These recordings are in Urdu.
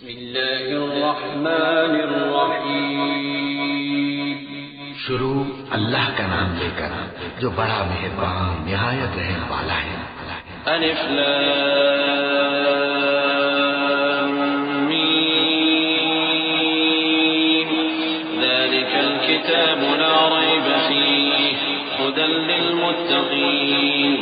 بسم اللہ الرحمن الرحیم۔ شروع اللہ کا نام لے کر جو بڑا مہربان نہایت رحم والا ہے۔ الف لام میم ذلك الكتاب لا ريب فيه هدى للمتقين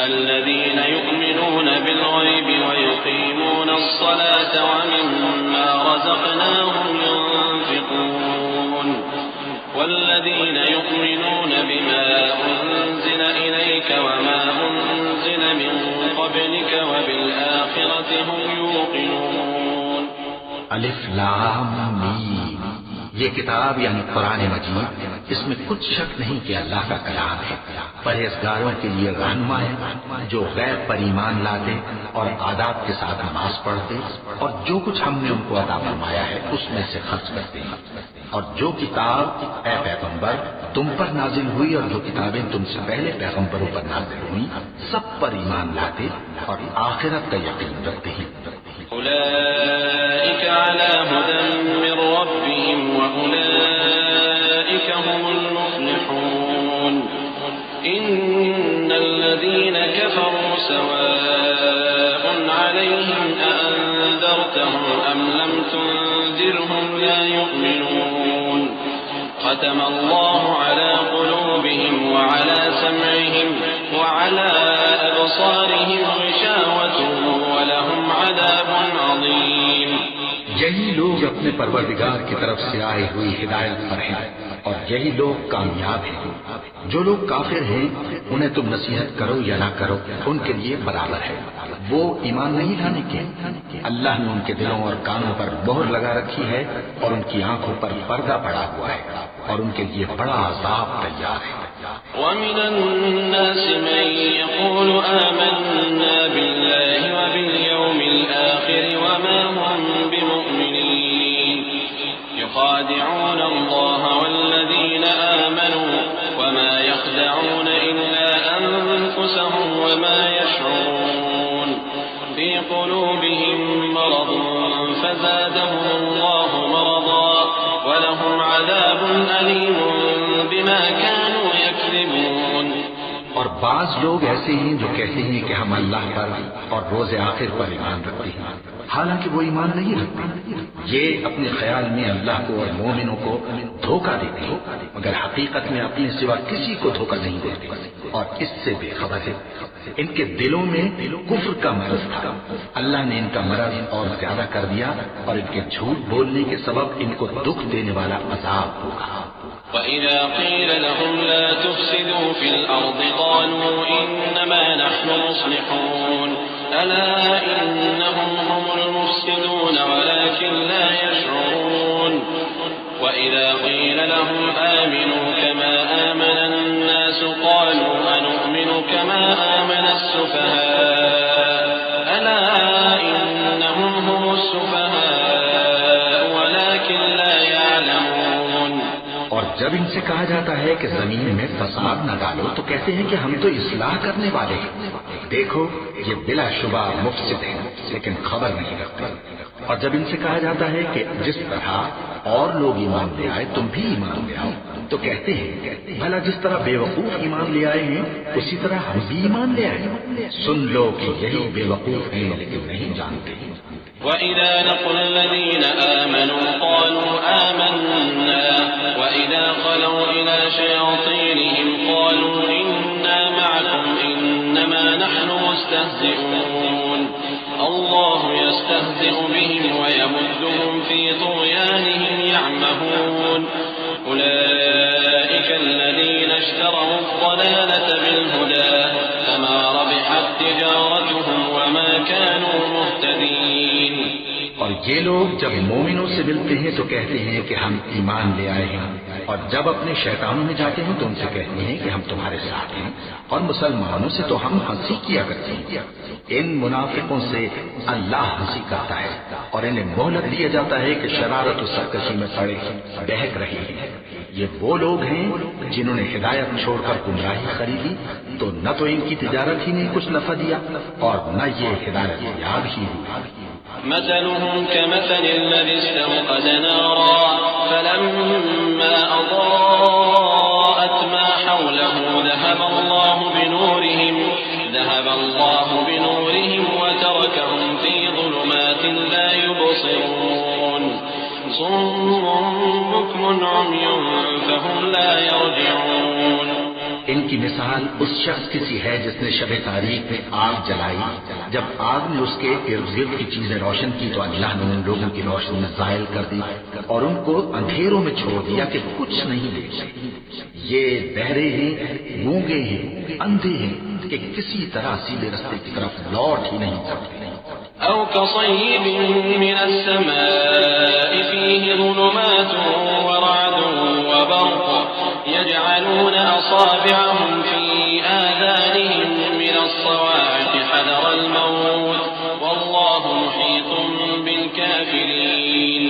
الذين يؤمنون بالغيب ويقيمون الصلاة ومما رزقناهم ينفقون والذين يؤمنون بما أنزل إليك وما أنزل من قبلك وبالآخرة هم يوقنون۔ الف لام میم، یہ کتاب یعنی قرآن مجید، اس میں کچھ شک نہیں کہ اللہ کا کلام ہے، پرہیزگاروں کے لیے رہنما ہے جو غیب پر ایمان لاتے اور آداب کے ساتھ نماز پڑھتے اور جو کچھ ہم نے ان کو عطا فرمایا ہے اس میں سے خرچ کرتے ہیں، اور جو کتاب اے پیغمبر تم پر نازل ہوئی اور جو کتابیں تم سے پہلے پیغمبروں پر نازل ہوئی سب پر ایمان لاتے اور آخرت کا یقین رکھتے ہیں۔ أولئك على هدى من ربهم وأولئك هم المفلحون۔ إن الذين كفروا سواء عليهم أأنذرتهم أم لم تنذرهم لا يؤمنون۔ ختم الله على قلوبهم وعلى سمعهم وعلى أبصارهم غشاوة ولهم عذاب عظيم۔ یہی لوگ اپنے پروردگار کی طرف سے آئی ہوئی ہدایت پر ہیں اور یہی لوگ کامیاب ہیں۔ جو لوگ کافر ہیں انہیں تم نصیحت کرو یا نہ کرو ان کے لیے برابر ہے، وہ ایمان نہیں لانے کے۔ اللہ نے ان کے دلوں اور کانوں پر مہر لگا رکھی ہے اور ان کی آنکھوں پر پردہ پڑا ہوا ہے اور ان کے لیے بڑا عذاب تیار ہے۔ ومن الناس من يقول آمنا بالله وباليوم الآخر وما هم بمؤمنين يخادعون الله والذين آمنوا وما يخدعون إلا أنفسهم وما يشعرون في قلوبهم مرض فزادهم الله مرضا ولهم عذاب أليم بما كانوا يكذبون۔ اور بعض لوگ ایسے ہیں جو کہتے ہیں کہ ہم اللہ پر اور روز آخر پر ایمان رکھتے ہیں، حالانکہ وہ ایمان نہیں رکھتے۔ یہ اپنے خیال میں اللہ کو اور مومنوں کو دھوکہ دیتے ہیں مگر حقیقت میں اپنے سوا کسی کو دھوکہ نہیں دیتے اور اس سے بے خبر ہے۔ ان کے دلوں میں کفر کا مرض تھا، اللہ نے ان کا مرض اور زیادہ کر دیا اور ان کے جھوٹ بولنے کے سبب ان کو دکھ دینے والا عذاب ہوگا۔ وَإِذَا قِيلَ لَهُمْ لَا تُفْسِدُوا فِي الْأَرْضِ قَالُوا إِنَّمَا نَحْنُ مُصْلِحُونَ أَلَا إِنَّهُمْ هُمُ الْمُفْسِدُونَ وَلَكِنْ لَا يَشْعُرُونَ وَإِذَا قِيلَ لَهُمْ آمِنُوا كَمَا آمَنَ النَّاسُ قَالُوا أَنُؤْمِنُ كَمَا آمَنَ السُّفَهَاءُ أَلَا إِنَّهُمْ هُمُ السُّفَهَاءُ وَلَكِنْ لَا يَعْلَمُونَ۔ اور جب ان سے کہا جاتا ہے کہ زمین میں فساد نہ ڈالو تو کہتے ہیں کہ ہم تو اصلاح کرنے والے ہیں، دیکھو یہ بلا شبہ مفسد ہیں لیکن خبر نہیں رکھتے۔ اور جب ان سے کہا جاتا ہے کہ جس طرح اور لوگ ایمان لے آئے تم بھی ایمان لے آؤ تو کہتے ہیں بھلا جس طرح بے وقوف ایمان لے آئے ہیں اسی طرح ہم بھی ایمان لے آئے۔ سن لو کہ یہی بے وقوف ہیں لیکن نہیں جانتے۔ وَإِذَا لَقُوا الَّذِينَ آمَنُوا قَالُوا آمَنَّا وَإِذَا خَلَوْا إِلَى شَيَاطِينِهِمْ قَالُوا إِنَّا مَعَكُمْ إِنَّمَا نَحْنُ مُسْتَهْزِئُونَ اللَّهُ يَسْتَهْزِئُ بِهِمْ وَيَمُدُّهُمْ فِي طُغْيَانِهِمْ يَعْمَهُونَ أُولَئِكَ الَّذِينَ اشْتَرَوُا الضَّلَالَةَ بِالْهُدَى فَمَا رَبِحَتْ تِجَارَتُهُمْ وَمَا كَانُوا مُهْتَدِينَ۔ اور یہ لوگ جب مومنوں سے ملتے ہیں تو کہتے ہیں کہ ہم ایمان لے آئے ہیں، اور جب اپنے شیطانوں میں جاتے ہیں تو ان سے کہتے ہیں کہ ہم تمہارے ساتھ ہیں، اور مسلمانوں سے تو ہم ہنسی کیا کرتے ہیں۔ ان منافقوں سے اللہ ہنسی کرتا ہے اور انہیں مہلت دیا جاتا ہے کہ شرارت و سرکشی میں پڑے بہک رہے ہیں۔ یہ وہ لوگ ہیں جنہوں نے ہدایت چھوڑ کر گمراہی خریدی تو نہ تو ان کی تجارت ہی نے کچھ نفع دیا اور نہ یہ ہدایت یاد ہی ہوئی۔ مثلهم كمثل الذي استوقد نارا فلما أضاءت ما حوله ذهب الله بنورهم وتركهم في ظلمات لا يبصرون صم بكم عمي فهم لا يرجعون. ان کی مثال اس شخص کی سی ہے جس نے شب تاریک میں آگ جلائی. جب آگ نے اس کے ارد گرد کی چیزیں روشن کی تو اللہ نے ان لوگوں کی روشنی زائل کر دی اور ان کو اندھیروں میں چھوڑ دیا کہ کچھ نہیں دیکھ سکتے. یہ بہرے ہیں، گونگے ہیں، اندھے ہیں کہ کسی طرح سیدھے رستے کی طرف لوٹ ہی نہیں سکتے. أو كصيب من السماء فيه ظلمات ورعد وبرق يجعلون أصابعهم في آذانهم من الصواعق حذر الموت والله محيط بالكافرين.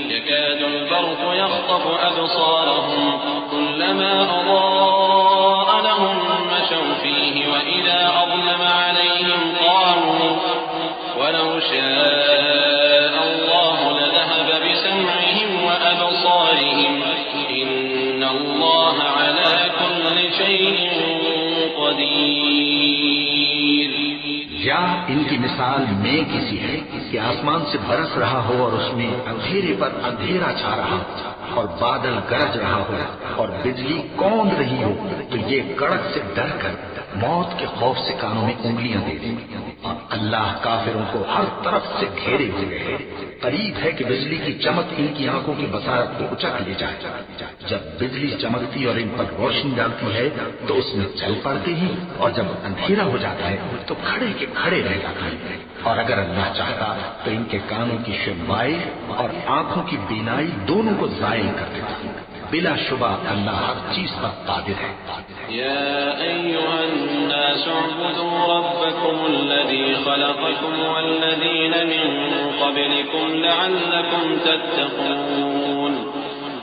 يكاد البرق يخطف أبصارهم كلما أضاء لهم مشوا فيه وإذا أظلم عليهم قاموا ولو شاء الله لذهب بسمعهم وأبصارهم إن الله على كل شيء قدير. یا ان کی مثال میں کسی ہے کہ آسمان سے برس رہا ہو اور اس میں اندھیرے پر اندھیرا چھا رہا اور بادل گرج رہا ہو اور بجلی کوند رہی ہو تو یہ کڑک سے ڈر کر موت کے خوف سے کانوں میں انگلیاں دے دیں. اور اللہ کافروں کو ہر طرف سے گھیرے ہوئے ہے. قریب ہے کہ بجلی کی چمک ان کی آنکھوں کی بصارت کو اچک لے جائے. جب بجلی چمکتی اور ان پر روشنی ڈالتی ہے تو اس میں چل پڑتے ہیں اور جب اندھیرا ہو جاتا ہے تو کھڑے کے کھڑے رہ جاتے ہیں. اور اگر اللہ چاہتا تو ان کے کانوں کی شنوائی اور آنکھوں کی بینائی دونوں کو زائل کر دیتا. بلا شبہ اللہ ہر چیز پر قادر ہے. يا أيها الناس اعبدوا ربكم الذي خلقكم والذين من قبلكم لعلكم تتقون.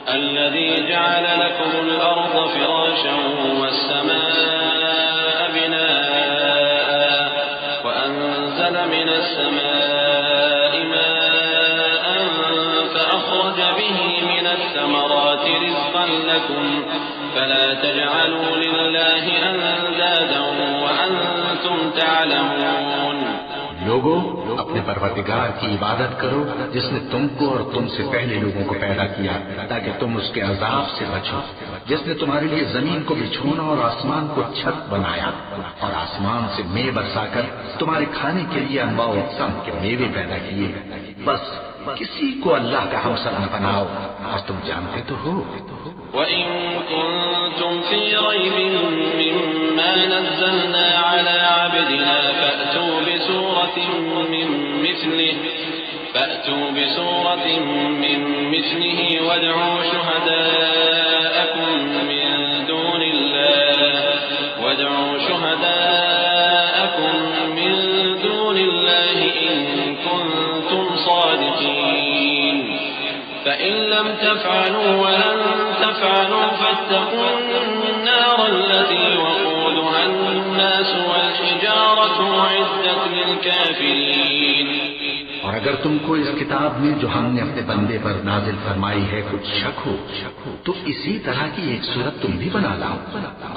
الذي جعل لكم الأرض فراشا والسماء بناء وأنزل من السماء ماء فأخرج به من الثمرات رزقا لكم فلا تجعلوا لله أندادا وأنتم تعلمون. لوگوں اپنے پروردگار کی عبادت کرو جس نے تم کو اور تم سے پہلے لوگوں کو پیدا کیا تاکہ تم اس کے عذاب سے بچو. جس نے تمہارے لیے زمین کو بچھونا اور آسمان کو چھت بنایا اور آسمان سے میوے برسا کر تمہارے کھانے کے لیے انواع و اقسام کے میوے پیدا کیے. بس کسی کو اللہ کا ہمسر نہ بناؤ اور تم جانتے تو ہو. وَإِن كُنتُمْ فِي رَيْبٍ مِّمَّا نَزَّلْنَا عَلَىٰ عَبْدِنَا فَأْتُوا بِسُورَةٍ مِّن مِّثْلِهِ وَادْعُوا شُهَدَاءَكُم مِّن دُونِ اللَّهِ إِن كُنتُمْ صَادِقِينَ. فَإِن لَّمْ تَفْعَلُوا وَلَن تَفْعَلُوا فَاتَّقُوا النَّارَ الَّتِي وَقُودُهَا النَّاسُ وَالْحِجَارَةُ أُعِدَّتْ لِلْكَافِرِينَ. اور اگر تم کو اس کتاب میں جو ہم نے اپنے بندے پر نازل فرمائی ہے کچھ شک ہو تو اسی طرح کی ایک صورت تم بھی بنا لاؤ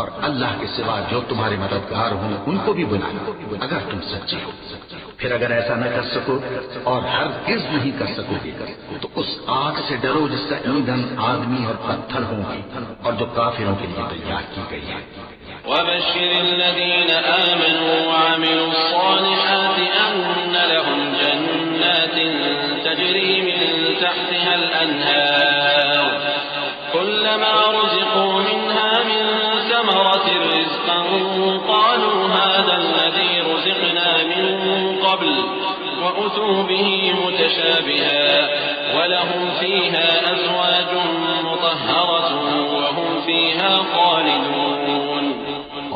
اور اللہ کے سوا جو تمہارے مددگار ہوں ان کو بھی بنا لو اگر تم سچے ہو. پھر اگر ایسا نہ کر سکو اور ہرگز نہیں کر سکو گے تو اس آگ سے ڈرو جس کا ایندھن آدمی اور پتھر ہوں گے اور جو کافروں کے لیے تیار کی گئی ہے. وَبَشِّرِ الَّذِينَ آمَنُوا وَعَمِلُوا الصَّالِحَاتِ أَنَّ لَهُمْ جَنَّاتٍ تَجْرِي مِن تَحْتِهَا الْأَنْهَارُ كُلَّمَا رُزِقُوا مِنْهَا مِن ثَمَرَةٍ رِّزْقًا قَالُوا هَٰذَا الَّذِي رُزِقْنَا مِن قَبْلُ وَأُتُوا بِهِ مُتَشَابِهًا وَلَهُمْ فِيهَا أَزْوَاجٌ مُّطَهَّرَةٌ وَهُمْ فِيهَا خَالِدُونَ.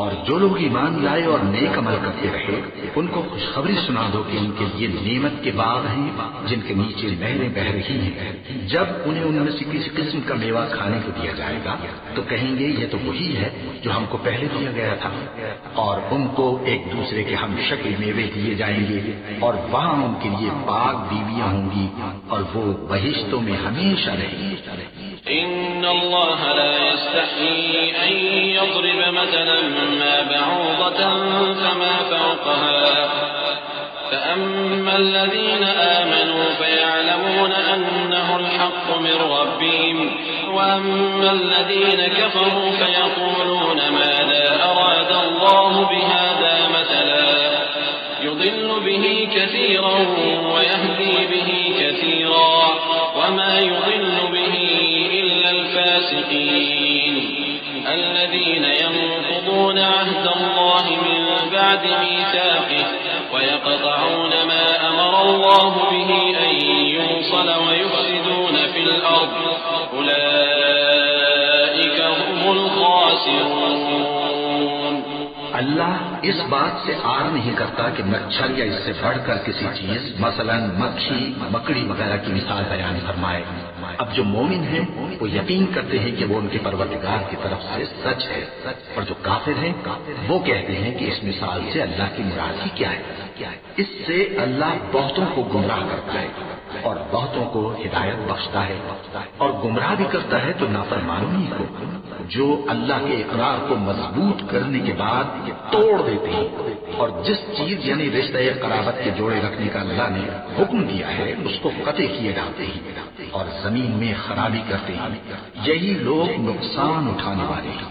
اور جو لوگ ایمان لائے اور نیک عمل کرتے رہے ان کو خوشخبری سنا دو کہ ان کے لیے نعمت کے باغ ہیں جن کے نیچے نہریں بہ رہی ہیں. جب انہیں ان میں سے کسی قسم کا میوہ کھانے کو دیا جائے گا تو کہیں گے یہ تو وہی ہے جو ہم کو پہلے دیا گیا تھا. اور ان کو ایک دوسرے کے ہم شکل میوے دیے جائیں گے اور وہاں ان کے لیے پاک بیویاں ہوں گی اور وہ بہشتوں میں ہمیشہ رہیں گے. إن الله لا يستحيي أن يضرب مثلا ما بعوضة فما فوقها فأما الذين آمنوا فيعلمون أنه الحق من ربهم وأما الذين كفروا فيقولون ماذا أراد الله بهذا مثلا يضل به كثيرا ويهدي به كثيرا وما يضل به إلا الفاسقين الذين ينقضون عهد الله من بعد ميثاقه ويقطعون ما أمر الله به أن يوصل ويفسدون في الأرض أولئك هم الخاسرون. اللہ اس بات سے آر نہیں کرتا کہ مچھر یا اس سے بڑھ کر کسی چیز مثلا مکھی مکڑی وغیرہ کی مثال بیان فرمائے. اب جو مومن ہیں وہ یقین کرتے ہیں کہ وہ ان کے پروردگار کی طرف سے سچ ہے اور جو کافر ہیں وہ کہتے ہیں کہ اس مثال سے اللہ کی مراد ہی کیا ہے. اس سے اللہ بہتوں کو گمراہ کرتا ہے اور بہتوں کو ہدایت بخشتا ہے اور گمراہ بھی کرتا ہے تو نافرمانی کو جو اللہ کے اقرار کو مضبوط کرنے کے بعد توڑ دیتے ہیں اور جس چیز یعنی رشتہ قرابت کے جوڑے رکھنے کا اللہ نے حکم دیا ہے اس کو قطع کیے ڈالتے ہیں اور زمین میں خرابی کرتے ہیں. یہی لوگ نقصان اٹھانے والے ہیں.